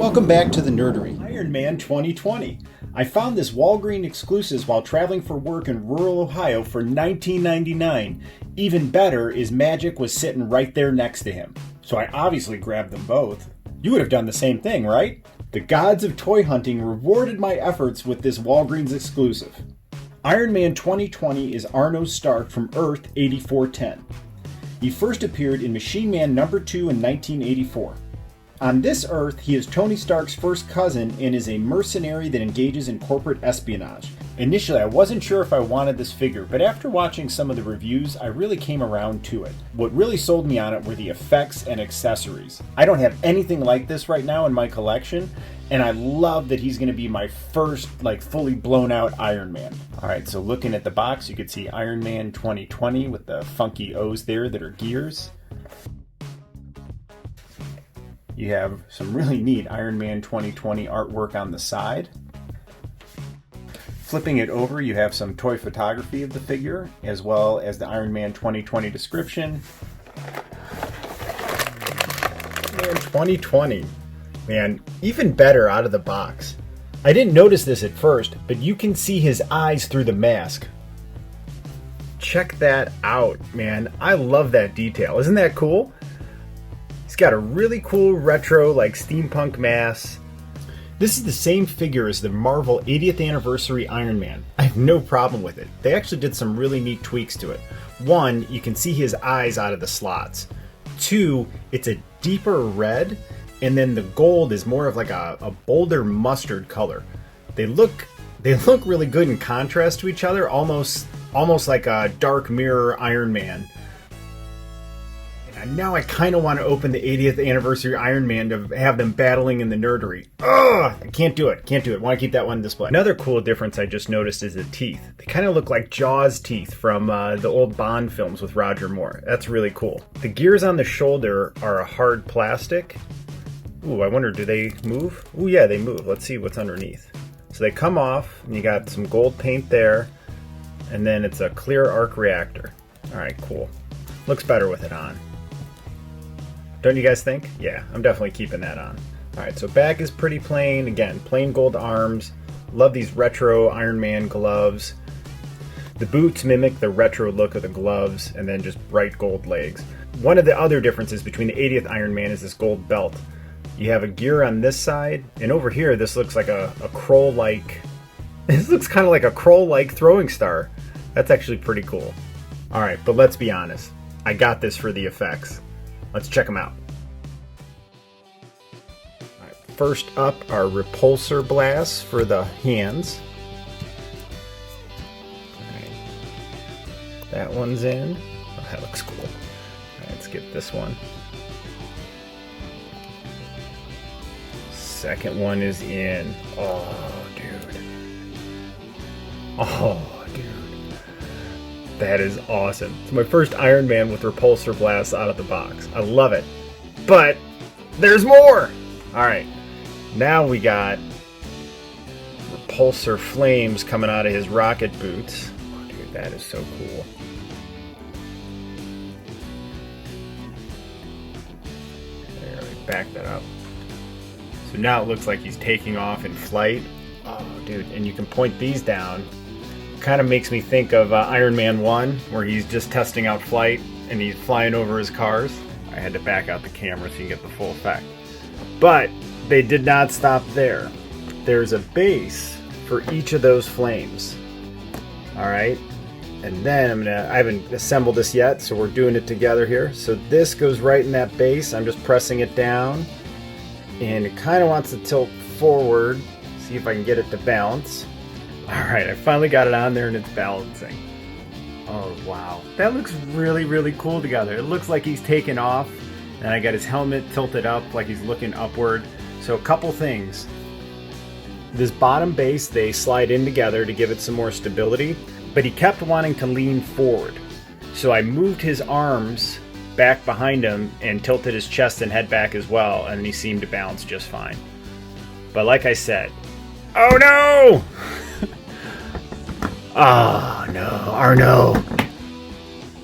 Welcome back to the Nerdery. Iron Man 2020. I found this Walgreens exclusives while traveling for work in rural Ohio for $19.99. Even better is Magic was sitting right there next to him. So I obviously grabbed them both. You would have done the same thing, right? The gods of toy hunting rewarded my efforts with this Walgreens exclusive. Iron Man 2020 is Arno Stark from Earth 8410. He first appeared in Machine Man No. 2 in 1984. On this Earth, he is Tony Stark's first cousin and is a mercenary that engages in corporate espionage. Initially, I wasn't sure if I wanted this figure, but after watching some of the reviews, I really came around to it. What really sold me on it were the effects and accessories. I don't have anything like this right now in my collection, and I love that he's going to be my first, fully blown out Iron Man. Alright, so looking at the box, you can see Iron Man 2020 with the funky O's there that are gears. You have some really neat Iron Man 2020 artwork on the side. Flipping it over, you have some toy photography of the figure, as well as the Iron Man 2020 description. Man 2020. Man, even better out of the box. I didn't notice this at first, but you can see his eyes through the mask. Check that out, man. I love that detail. Isn't that cool? He's got a really cool retro, steampunk mask. This is the same figure as the Marvel 80th Anniversary Iron Man. I have no problem with it. They actually did some really neat tweaks to it. One, you can see his eyes out of the slots. Two, it's a deeper red, and then the gold is more of a bolder mustard color. They look really good in contrast to each other, almost like a Dark Mirror Iron Man. And now I kind of want to open the 80th Anniversary Iron Man to have them battling in the Nerdery. Ugh! I can't do it. I want to keep that one on display. Another cool difference I just noticed is the teeth. They kind of look like Jaws teeth from the old Bond films with Roger Moore. That's really cool. The gears on the shoulder are a hard plastic. Ooh, I wonder, do they move? Ooh, yeah, they move. Let's see what's underneath. So they come off, and you got some gold paint there, and then it's a clear arc reactor. Alright, cool. Looks better with it on. Don't you guys think? Yeah, I'm definitely keeping that on. Alright, so back is pretty plain. Again, plain gold arms. Love these retro Iron Man gloves. The boots mimic the retro look of the gloves, and then just bright gold legs. One of the other differences between the 80th Iron Man is this gold belt. You have a gear on this side, and over here this looks like a Kroll-like... This looks kind of like a Kroll-like throwing star. That's actually pretty cool. Alright, but let's be honest. I got this for the effects. Let's check them out. Right, first up are repulsor blasts for the hands. Right. That one's in. Oh, that looks cool. Right, let's get this one. Second one is in. Oh, dude. Oh, dude. That is awesome. It's my first Iron Man with repulsor blasts out of the box. I love it. But there's more! Alright. Now we got repulsor flames coming out of his rocket boots. Oh, dude, that is so cool. There, let me back that up. So now it looks like he's taking off in flight. Oh, dude, and you can point these down. Kind of makes me think of Iron Man 1, where he's just testing out flight and he's flying over his cars. I had to back out the camera so you can get the full effect. But they did not stop there. There's a base for each of those flames. Alright, and then I haven't assembled this yet, so we're doing it together here. So this goes right in that base. I'm just pressing it down, and it kind of wants to tilt forward. See if I can get it to balance. Alright, I finally got it on there and it's balancing. Oh, wow. That looks really, really cool together. It looks like he's taken off, and I got his helmet tilted up like he's looking upward. So a couple things. This bottom base, they slide in together to give it some more stability, but he kept wanting to lean forward. So I moved his arms back behind him and tilted his chest and head back as well, and he seemed to balance just fine. But like I said, oh no! Ah, no, Arno.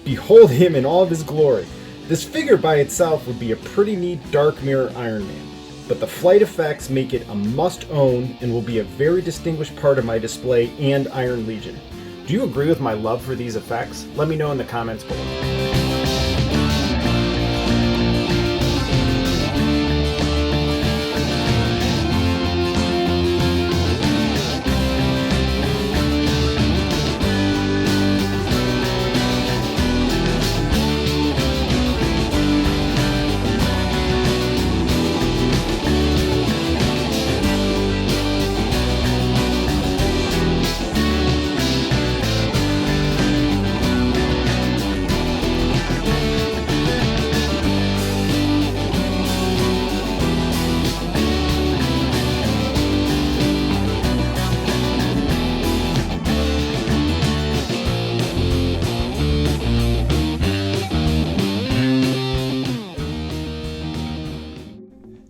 Behold him in all of his glory. This figure by itself would be a pretty neat Dark Mirror Iron Man. but the flight effects make it a must-own and will be a very distinguished part of my display and Iron Legion. Do you agree with my love for these effects? Let me know in the comments below.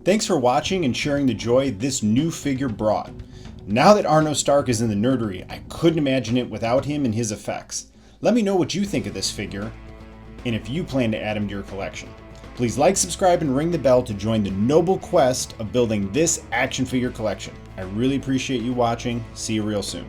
Thanks for watching and sharing the joy this new figure brought. Now that Arno Stark is in the nerdery, I couldn't imagine it without him and his effects. Let me know what you think of this figure, and if you plan to add him to your collection. Please like, subscribe, and ring the bell to join the noble quest of building this action figure collection. I really appreciate you watching. See you real soon.